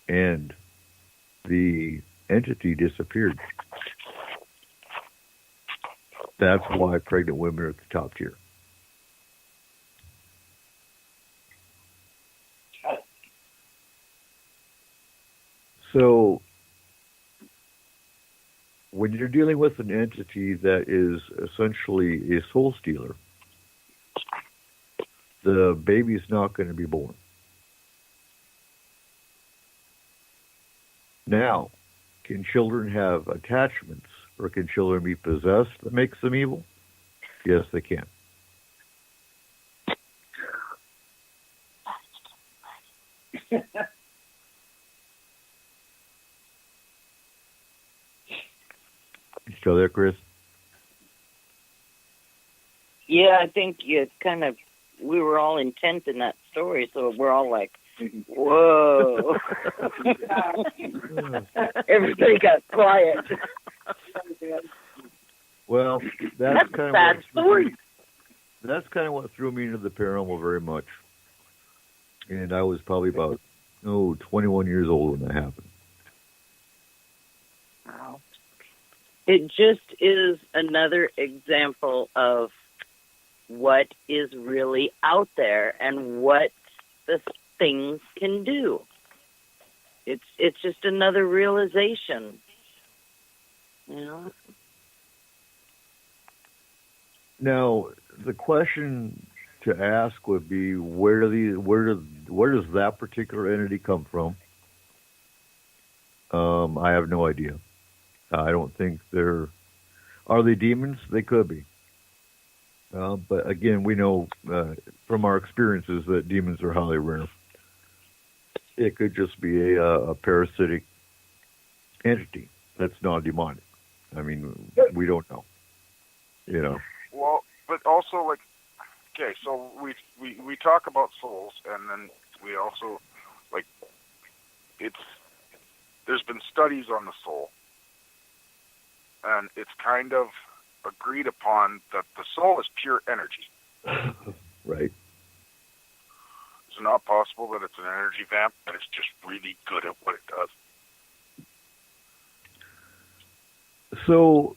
and the entity disappeared. That's why pregnant women are at the top tier. So when you're dealing with an entity that is essentially a soul stealer, the baby's not going to be born. Now, can children have attachments or can children be possessed that makes them evil? Yes, they can. You still there, Chris? Yeah, I think it kind of, we were all intent in that story, so we're all like, whoa. Everybody got quiet. Well, that's kind a of sad story. That's kind of what threw me into the paranormal very much. And I was probably about 21 years old when that happened. Wow. It just is another example of what is really out there and what the things can do. It's just another realization. You know? Now, the question to ask would be where does that particular entity come from? I have no idea. I don't think are they demons? They could be. But again, we know from our experiences that demons are highly rare. It could just be a parasitic entity that's not demonic. I mean, we don't know. You know. Well, but also like, okay, so we talk about souls, and then we also like there's been studies on the soul, and it's kind of agreed upon that the soul is pure energy. Right. It's not possible that it's an energy vamp, but it's just really good at what it does. So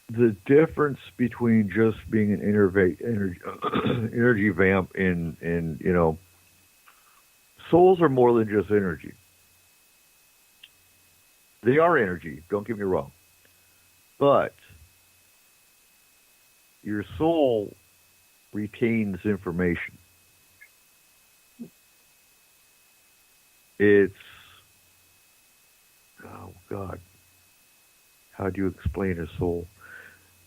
the difference between just being an energy vamp and souls are more than just energy. They are energy, don't get me wrong. But your soul retains information. It's, oh God, how do you explain a soul?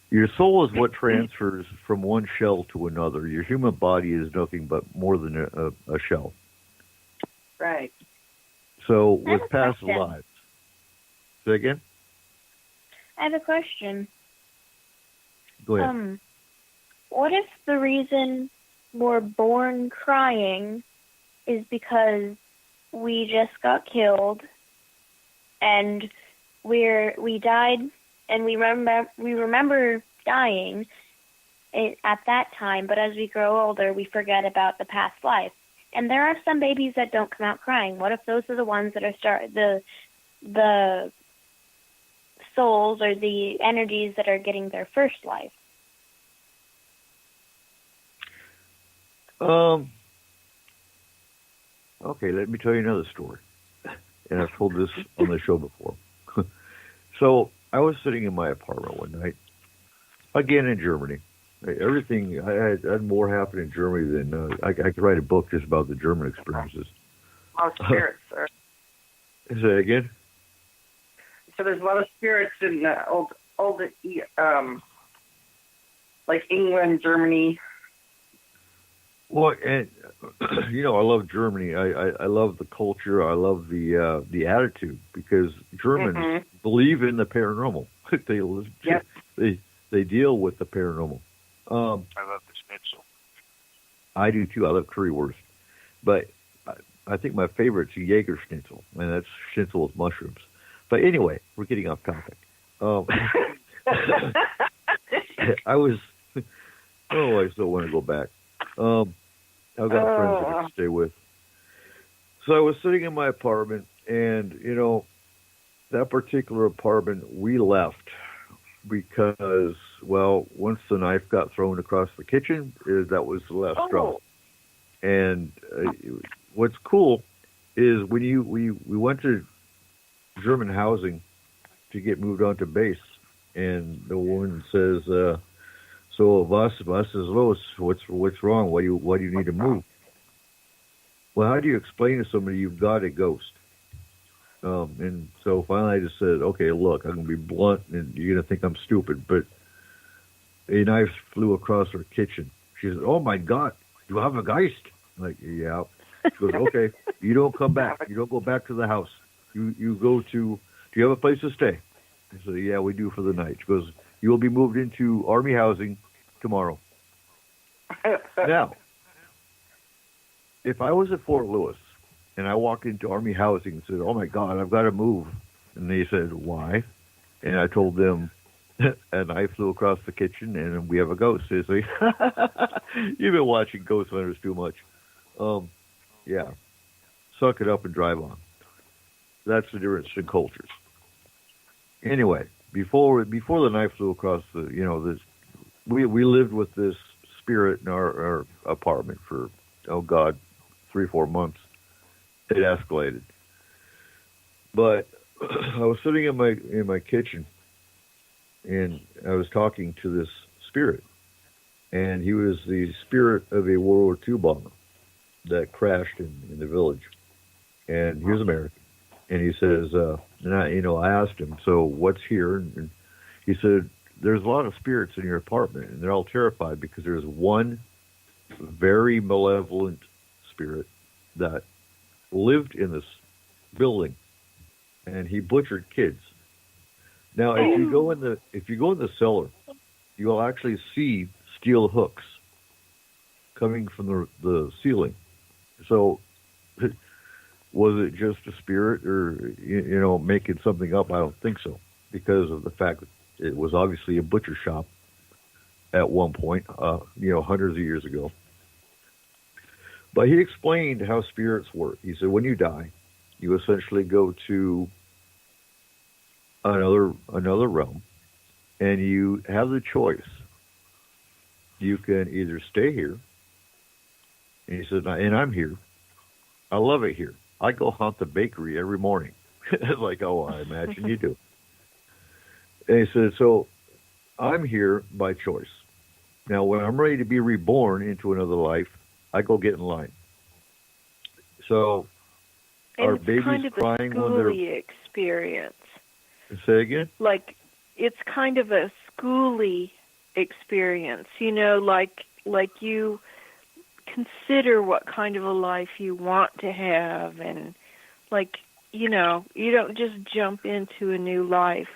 Your soul is what transfers from one shell to another. Your human body is nothing but more than a shell. Right. So with past lives. Say again? I have a question. Go ahead. What if the reason we're born crying is because we just got killed and we died and we remember dying at that time, but as we grow older, we forget about the past life. And there are some babies that don't come out crying. What if those are the ones that are the souls or the energies that are getting their first life? Okay, let me tell you another story. And I've told this on the show before. So I was sitting in my apartment one night, again in Germany. Everything, I had more happen in Germany than, I could write a book just about the German experiences. A lot of spirits, sir. Say that again? So there's a lot of spirits in old like England, Germany. Well, and I love Germany. I love the culture. I love the attitude because Germans believe in the paranormal. They deal with the paranormal. I love the schnitzel. I do too. I love currywurst, but I think my favorite's Jaeger schnitzel, and that's schnitzel with mushrooms. But anyway, we're getting off topic. I was. Oh, I still want to go back. I've got friends that I can stay with. So I was sitting in my apartment, And that particular apartment, we left because, well, once the knife got thrown across the kitchen, that was the last straw. And what's cool is when we went to German housing to get moved on to base, and the woman says, "So was is los? What's wrong? Why do you need to move?" Well, how do you explain to somebody you've got a ghost? And so finally, I just said, "Okay, look, I'm gonna be blunt, and you're gonna think I'm stupid, but a knife flew across her kitchen." She said, "Oh my God, you have a geist?" I'm like, yeah. She goes, "Okay, you don't come back. You don't go back to the house. You go to. Do you have a place to stay?" I said, "Yeah, we do for the night." She goes, "You will be moved into Army housing tomorrow." Now, if I was at Fort Lewis and I walked into Army housing and said, "Oh my God, I've got to move," and they said, "Why?" and I told them, a knife flew across the kitchen and we have a ghost. They say, "You've been watching Ghost Hunters too much." Yeah, suck it up and drive on. That's the difference in cultures. Anyway, before the knife flew across this, we lived with this spirit in our apartment for, oh God, 3-4 months. It escalated, but I was sitting in my kitchen and I was talking to this spirit, and he was the spirit of a World War II bomber that crashed in the village, and he was American. And he says, and I asked him, "So what's here?" And he said, "There's a lot of spirits in your apartment, and they're all terrified because there's one very malevolent spirit that lived in this building, and he butchered kids. Now, if you go in the cellar, you will actually see steel hooks coming from the ceiling. So, was it just a spirit, or making something up? I don't think so, because of the fact that it was obviously a butcher shop at one point, hundreds of years ago. But he explained how spirits work. He said, when you die, you essentially go to another realm, and you have the choice. You can either stay here, and he said, and I'm here. I love it here. I go haunt the bakery every morning. It's like, oh, I imagine you do. And he said, so I'm here by choice. Now, when I'm ready to be reborn into another life, I go get in line. So, and are it's babies kind of crying a when they're... schooly experience. Say again? Like, it's kind of a schooly experience, like you consider what kind of a life you want to have, and you don't just jump into a new life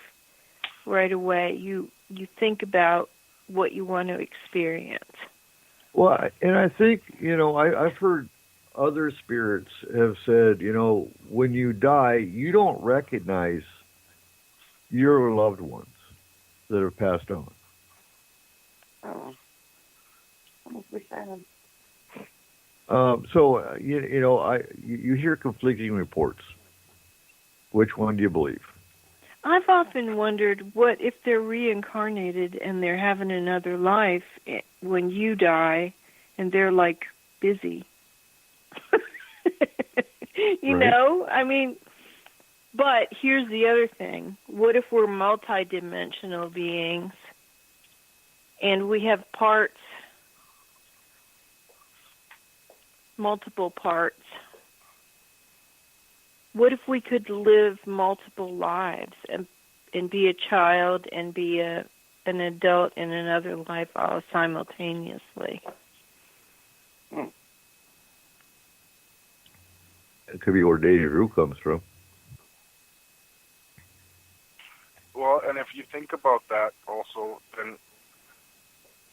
right away. You think about what you want to experience. Well, and I think, I've heard other spirits have said, when you die, you don't recognize your loved ones that have passed on. Oh. Almost wish I had. So, you hear conflicting reports. Which one do you believe? I've often wondered what if they're reincarnated and they're having another life when you die, and they're busy. I mean, but here's the other thing. What if we're multidimensional beings and we have parts, multiple parts? What if we could live multiple lives and be a child and be an adult in another life all simultaneously? It could be where deja vu comes from. Well, and if you think about that also, then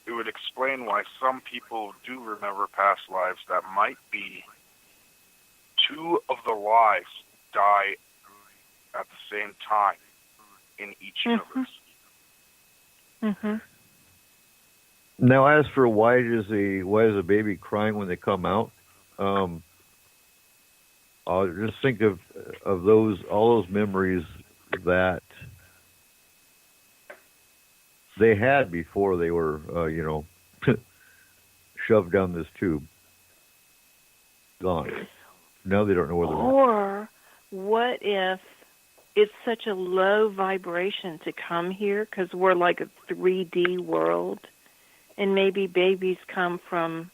it would explain why some people do remember past lives that might be two of the lives die at the same time in each universe. Mm-hmm. Now, as for why is a baby crying when they come out? Just think of all those memories that they had before they were, shoved down this tube. Gone. Now they don't know where they're at. Or what if it's such a low vibration to come here because we're like a 3D world, and maybe babies come from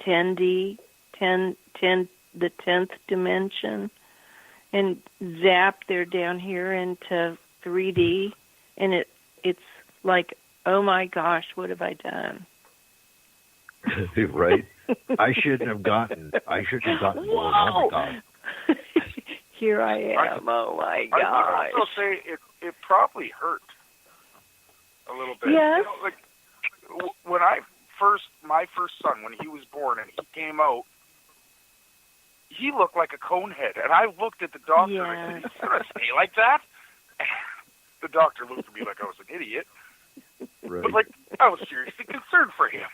10D, 10, the 10th dimension, and zap, they're down here into 3D, and it's like, oh my gosh, what have I done? Right? I shouldn't have gotten born. Oh my God. Here I am. Oh my I gosh. would also say it probably hurt a little bit. Yes. When my first son, when he was born and he came out, he looked like a cone head, and I looked at the doctor and I said, "He's gonna stay like that?" The doctor looked at me like I was an idiot, Right. but I was seriously concerned for him.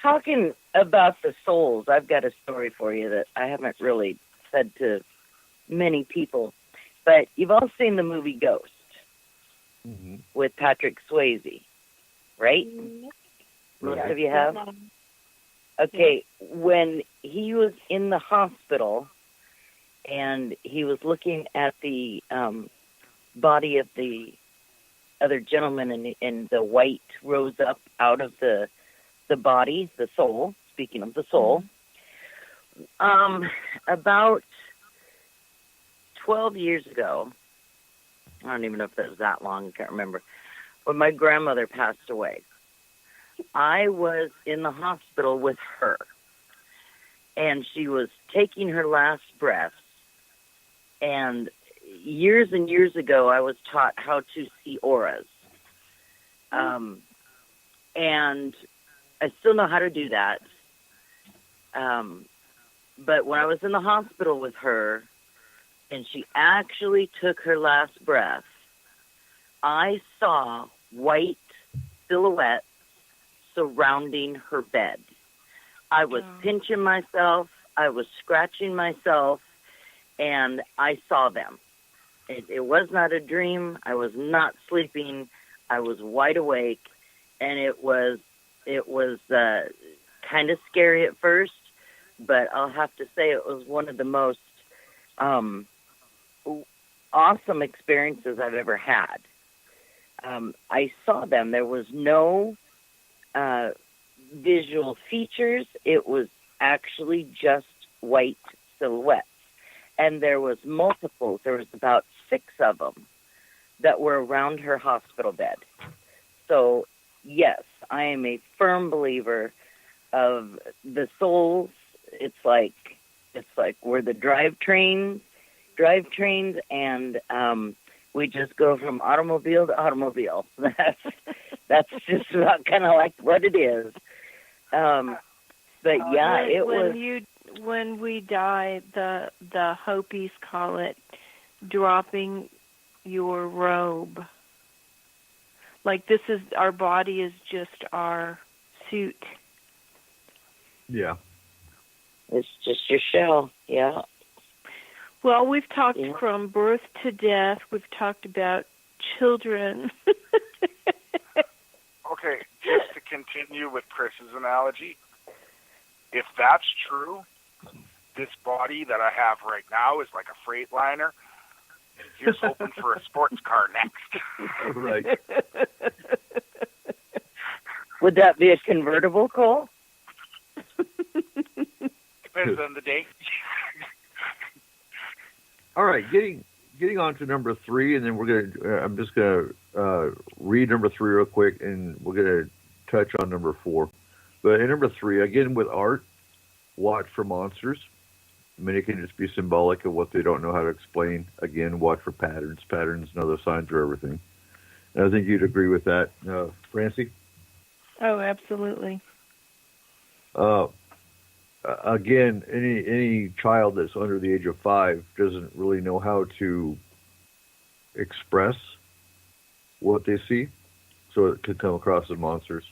Talking about the souls, I've got a story for you that I haven't really said to many people. But you've all seen the movie Ghost with Patrick Swayze, right? Most of you have? Okay, when he was in the hospital and he was looking at the body of the other gentleman and the white rose up out of the body, the soul, speaking of the soul, about 12 years ago, I don't even know if that was that long, I can't remember, when my grandmother passed away, I was in the hospital with her, and she was taking her last breath, and years ago, I was taught how to see auras, and I still know how to do that. But when I was in the hospital with her and she actually took her last breath, I saw white silhouettes surrounding her bed. I was pinching myself. I was scratching myself, and I saw them. It was not a dream. I was not sleeping. I was wide awake, and it was kind of scary at first, but I'll have to say it was one of the most awesome experiences I've ever had. I saw them. There was no visual features. It was actually just white silhouettes. And there was multiples. There was about 6 of them that were around her hospital bed. So, yes, I am a firm believer of the souls. It's like we're the drivetrains, and we just go from automobile to automobile. That's just about kind of like what it is. But yeah, it was. When we die, the Hopis call it dropping your robe. Like our body is just our suit. Yeah. It's just your shell, yeah. Well, we've talked from birth to death. We've talked about children. Okay, just to continue with Chris's analogy, if that's true, this body that I have right now is like a freight liner. Here's hoping for a sports car next. Right. Would that be a convertible, Cole? Depends on the day. All right, getting on to number 3, and then I'm just gonna read number 3 real quick, and we're gonna touch on number 4. But in number 3, again with art, watch for monsters. Many can just be symbolic of what they don't know how to explain. Again, watch for patterns. Patterns and other signs are everything. And I think you'd agree with that, Francie. Oh, absolutely. Again, any child that's under the age of 5 doesn't really know how to express what they see, so it could come across as monsters.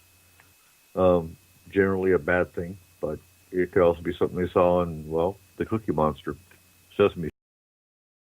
Generally a bad thing, but it could also be something they saw and, well, the Cookie Monster, Sesame